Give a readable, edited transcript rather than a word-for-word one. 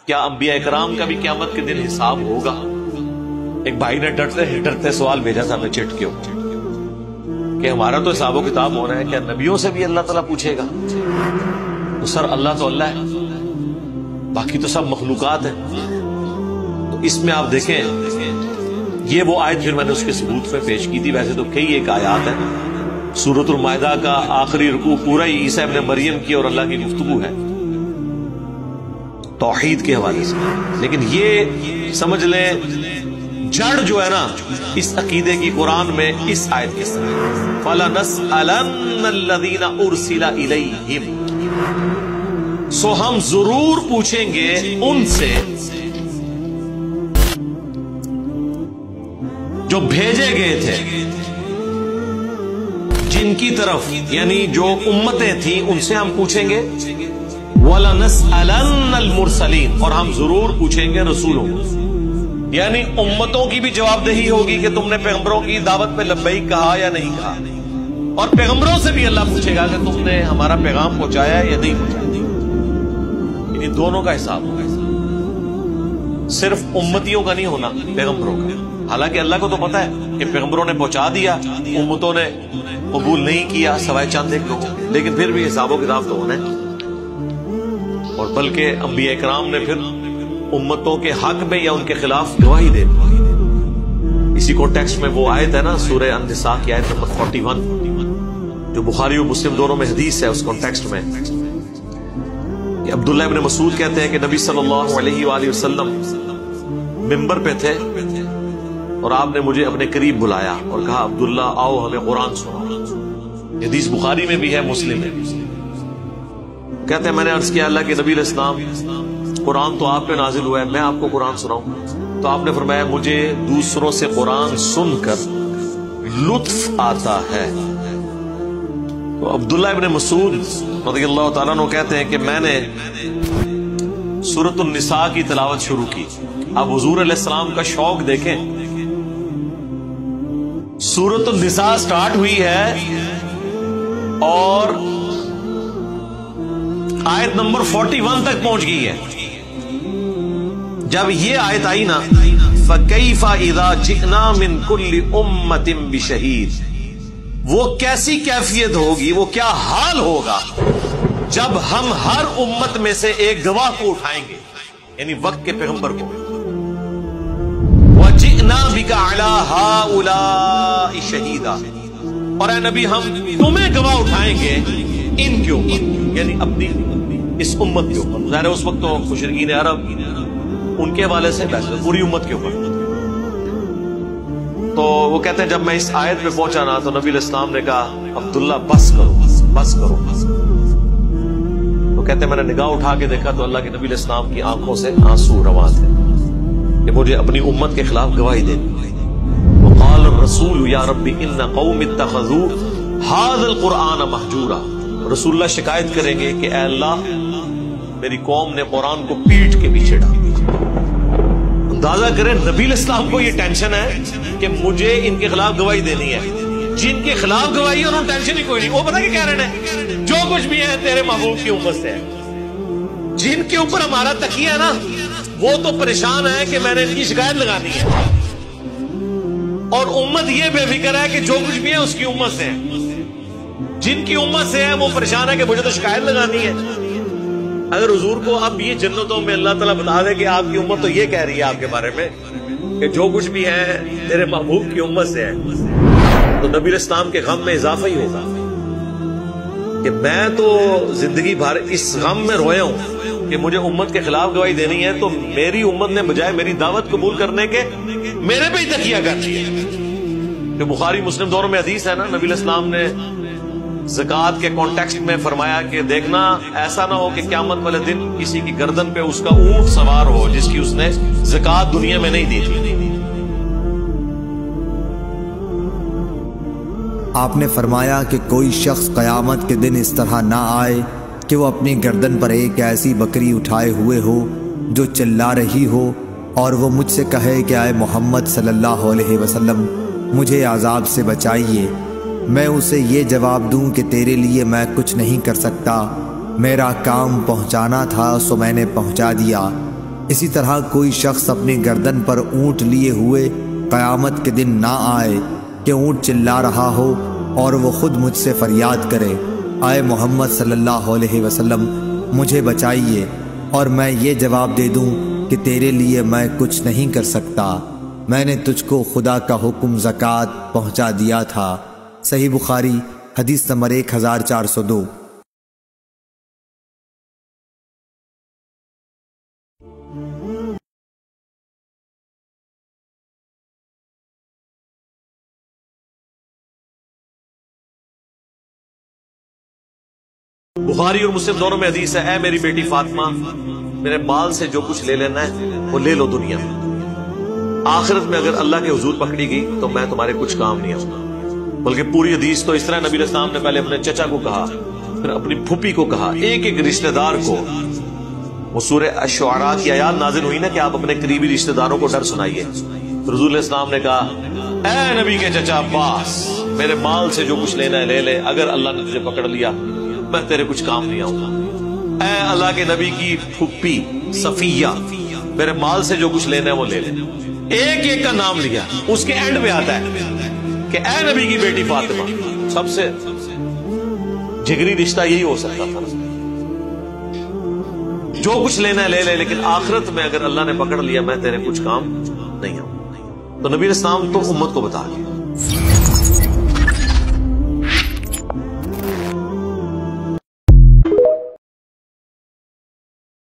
کیا انبیاء اکرام کا بھی قیامت کے دن حساب ہوگا؟ ایک بھائی نے ڈرتے سوال بھیجا تھا میں چٹ کے اوپر کہ ہمارا تو حساب و کتاب ہو رہا ہے، کیا نبیوں سے بھی اللہ تعالیٰ پوچھے گا؟ تو سر اللہ تو اللہ ہے، باقی تو سب مخلوقات ہیں۔ تو اس میں آپ دیکھیں یہ وہ آیت پھر میں نے اس کے ثبوت میں پیش کی تھی، ویسے تو کئی ایک آیات ہیں۔ سورۃ المائدہ کا آخری رکوع پورا ہی عیسیٰ ابن مریم کی اور اللہ کی گفتگو ہے توحید کے حوالے سے، لیکن یہ سمجھ لیں جڑ جو ہے نا اس عقیدے کی قرآن میں اس آیت کے ساتھ فَلَنَسْأَلَنَّ الَّذِينَ أُرْسِلَ إِلَيْهِمْ، سو ہم ضرور پوچھیں گے ان سے جو بھیجے گئے تھے، جن کی طرف یعنی جو امتیں تھیں ان سے ہم پوچھیں گے، وَلَنَسْأَلَنَّ الْمُرْسَلِينَ، اور ہم ضرور پوچھیں گے رسولوں کو، یعنی امتوں کی بھی جواب دہی ہوگی کہ تم نے پیغمبروں کی دعوت پہ لبیک کہا یا نہیں کہا، اور پیغمبروں سے بھی اللہ پوچھے گا کہ تم نے ہمارا پیغام پہنچایا یا نہیں پہنچایا، یعنی دونوں کا حساب ہوگا، صرف امتیوں کا نہیں ہونا، پیغمبروں کا۔ حالانکہ اللہ کو تو پتا ہے کہ پیغمبروں نے پہنچا دیا، امتوں نے قبول نہیں کیا سوائے چند ایک لوگوں، لیکن پھر بھی حساب و کتاب تو ہونا ہے۔ اور بلکہ انبیاء کرام نے پھر امتوں کے حق میں یا ان کے خلاف گواہی دے دی۔ اسی کانٹیکسٹ میں وہ آیت ہے نا سورہ النساء کی آیت نمبر 41 جو بخاری و مسلم دونوں میں حدیث ہے، اس کانٹیکسٹ میں کہ عبداللہ ابن مسعود کہتے ہیں کہ نبی صلی اللہ علیہ وآلہ وسلم ممبر پہ تھے اور آپ نے مجھے اپنے قریب بلایا اور کہا عبداللہ آؤ ہمیں قرآن سناؤ۔ حدیث بخاری میں بھی ہے، مسلم میں بھی۔ کہتے ہیں میں نے عرض کیا اللہ کے نبی علیہ السلام قرآن تو آپ پہ نازل ہوا ہے، میں آپ کو قرآن سناؤں؟ تو آپ نے فرمایا مجھے دوسروں سے قرآن سن کر لطف آتا ہے۔ تو عبداللہ ابن مسعود رضی اللہ تعالیٰ عنہ کہتے ہیں کہ میں نے سورۃ النساء کی تلاوت شروع کی۔ اب حضور علیہ السلام کا شوق دیکھیں، سورۃ النساء سٹارٹ ہوئی ہے اور آیت نمبر 41 تک پہنچ گئی ہے۔ جب یہ آیت آئی نا فَكَيْفَ إِذَا جِئْنَا مِن كُلِّ أُمَّةٍ بِشَهِيدٍ، وہ کیسی کیفیت ہوگی، وہ کیا حال ہوگا جب ہم ہر امت میں سے ایک گواہ کو اٹھائیں گے، یعنی وقت کے پیغمبر کو۔ وَجِئْنَا بِكَ عَلَىٰ هَٰؤُلَاءِ شَهِيدًا، اور اے نبی ہم تمہیں گواہ اٹھائیں گے ان کے اوپر، یعنی اپنی اس امت کے اوپر۔ ظاہر ہے اس وقت تو مشرکین عرب ان کے حوالے سے پوری امت کے اوپر۔ تو وہ کہتے ہیں جب میں اس آیت میں پہنچا نا تو نبی علیہ السلام نے کہا عبداللہ بس کرو بس کرو بس کرو۔ تو کہتے ہیں میں نے نگاہ اٹھا کے دیکھا تو اللہ کے نبی علیہ السلام کی آنکھوں سے آنسو رواں تھے کہ مجھے اپنی امت کے خلاف گواہی دینی۔ وقال الرسول یا رب ان قوم اتخذوا هذا القرآن مہجورا، رسول اللہ شکایت کریں گے کہ اے اللہ میری قوم نے قرآن کو پیٹ کے پیچھے ڈال۔ اندازہ کریں نبی علیہ السلام کو یہ ٹینشن ہے کہ مجھے ان کے خلاف گواہی دینی ہے، جن کے خلاف گواہی ہے انہوں نے ٹینشن ہی کوئی نہیں، وہ پتہ کہ کہہ رہے ہیں جو کچھ بھی ہے تیرے محبوب کی امت سے ہے۔ جن کے اوپر ہمارا تکیہ ہے نا وہ تو پریشان ہے کہ میں نے ان کی شکایت لگانی ہے، اور امت یہ بے فکر ہے کہ جو کچھ بھی ہے اس کی امت سے ہے۔ جن کی امت سے ہے وہ پریشان ہے کہ مجھے تو شکایت لگانی ہے۔ اگر حضور کو اب یہ جنتوں میں اللہ تعالیٰ بتا دے کہ آپ کی امت تو یہ کہہ رہی ہے آپ کے بارے میں کہ جو کچھ بھی ہے تیرے محبوب کی امت سے ہے، تو نبی علیہ السلام کے غم میں اضافہ ہی ہوگا کہ میں تو زندگی بھر اس غم میں رویا ہوں کہ مجھے امت کے خلاف گواہی دینی ہے، تو میری امت نے بجائے میری دعوت قبول کرنے کے میرے پہ ہی تکیہ کر دیا۔ جو بخاری مسلم دونوں میں حدیث ہے نا، نبی علیہ السلام نے زکوٰۃ کے کانٹیکسٹ میں فرمایا کہ دیکھنا ایسا نہ ہو کہ قیامت والے دن کسی کی گردن پہ اس کا اونٹ سوار ہو جس کی اس نے زکوٰۃ دنیا میں نہیں دی تھی۔ آپ نے فرمایا کہ کوئی شخص قیامت کے دن اس طرح نہ آئے کہ وہ اپنی گردن پر ایک ایسی بکری اٹھائے ہوئے ہو جو چلا رہی ہو اور وہ مجھ سے کہے کہ اے محمد صلی اللہ علیہ وسلم مجھے عذاب سے بچائیے، میں اسے یہ جواب دوں کہ تیرے لیے میں کچھ نہیں کر سکتا، میرا کام پہنچانا تھا سو میں نے پہنچا دیا، اسی طرح کوئی شخص اپنی گردن پر اونٹ لیے ہوئے قیامت کے دن نہ آئے کہ اونٹ چلا رہا ہو اور وہ خود مجھ سے فریاد کرے، اے محمد صلی اللہ علیہ وسلم مجھے بچائیے، اور میں یہ جواب دے دوں کہ تیرے لیے میں کچھ نہیں کر سکتا، میں نے تجھ کو خدا کا حکم زکوٰۃ پہنچا دیا تھا۔ صحیح بخاری حدیث نمبر 1402۔ بخاری اور مسلم دونوں میں حدیث ہے، اے میری بیٹی فاطمہ، میرے مال سے جو کچھ لے لینا ہے وہ لے لو دنیا میں، آخرت میں اگر اللہ کے حضور پکڑی گئی تو میں تمہارے کچھ کام نہیں آؤں۔ بلکہ پوری حدیث تو اس طرح نبی علیہ السلام نے پہلے اپنے چچا کو کہا، پھر اپنی پھوپھی کو کہا، ایک ایک رشتہ دار کو۔ وہ سورہ الشعراء کی آیات نازل ہوئی نا کہ آپ اپنے قریبی رشتہ داروں کو ڈر سنائیے، رسول علیہ السلام نے کہا، اے نبی کے چچا عباس، میرے مال سے جو کچھ لینا ہے لے لے، اگر اللہ نے تجھے پکڑ لیا میں تیرے کچھ کام نہیں آؤں گا۔ اے اللہ کے نبی کی پھوپھی صفیہ، میرے مال سے جو کچھ لینا ہے وہ لے لے۔ ایک ایک کا نام لیا، اس کے اینڈ پہ آتا ہے کہ اے نبی کی بیٹی فاطمہ۔ سب سے جگری رشتہ یہی ہو سکتا تھا، جو کچھ لینا ہے لے لے، لیکن آخرت میں اگر اللہ نے پکڑ لیا میں تیرے کچھ کام نہیں آؤں۔ تو نبی علیہ السلام تو امت کو بتا گئے۔